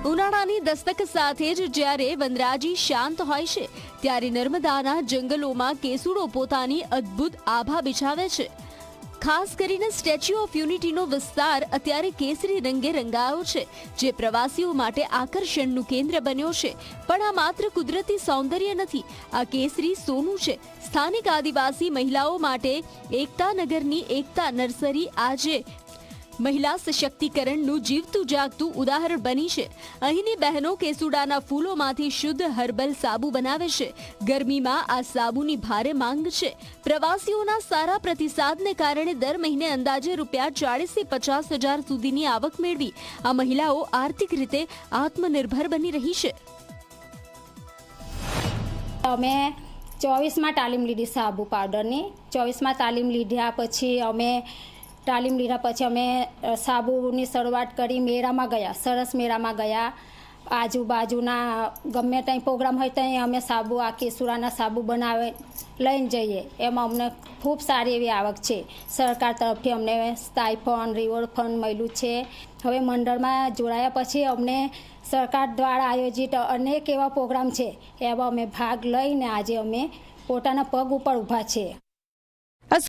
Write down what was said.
ઉનાળાની દસ્તક સાથે જ જ્યારે વનરાજી શાંત હોય છે ત્યારે નર્મદાના જંગલોમાં કેસુડો પોતાની અદ્ભુત આભા બિછાવે છે। ખાસ કરીને સ્ટેચ્યુ ઓફ યુનિટીનો વિસ્તાર અત્યારે કેસરી રંગે રંગાયો છે, જે પ્રવાસીઓ માટે આકર્ષણનું કેન્દ્ર બન્યો છે। પણ આ માત્ર કુદરતી સૌંદર્ય નથી, આ કેસરી સોનું છે। સ્થાનિક આદિવાસી મહિલાઓ માટે એકતા નગરની એકતા નર્સરી આજે મહિલા સશક્તિકરણનું જીવતું જાગતું ઉદાહરણ બની છે। અહીંની બહેનો કેસુડાના ફૂલોમાંથી શુદ્ધ હર્બલ સાબુ બનાવે છે। ગરમીમાં આ સાબુની ભારે માંગ છે। પ્રવાસીઓના સારા પ્રતિસાદને કારણે દર મહિને અંદાજે ₹40,000 થી 50,000 સુધીની આવક મેળવી આ મહિલાઓ આર્થિક રીતે આત્મનિર્ભર બની રહી છે। અમે 24માં તાલીમ લીધી સાબુ પાવડરની। 24માં તાલીમ લીધા પછી અમે સાબુની શરૂઆત કરી। મેળામાં ગયા, સરસ મેળામાં ગયા। આજુબાજુના ગમે ત્યાં પ્રોગ્રામ હોય ત્યાં અમે સાબુ આ કેસુડાના સાબુ બનાવે લઈને જઈએ। એમાં અમને ખૂબ સારી એવી આવક છે। સરકાર તરફથી અમને સ્ટાઇફંડ, રિવોર્ડ ફંડ મળ્યું છે। હવે મંડળમાં જોડાયા પછી અમને સરકાર દ્વારા આયોજિત અનેક એવા પ્રોગ્રામ છે, એમાં અમે ભાગ લઈને આજે અમે પોતાના પગ ઉપર ઊભા છીએ।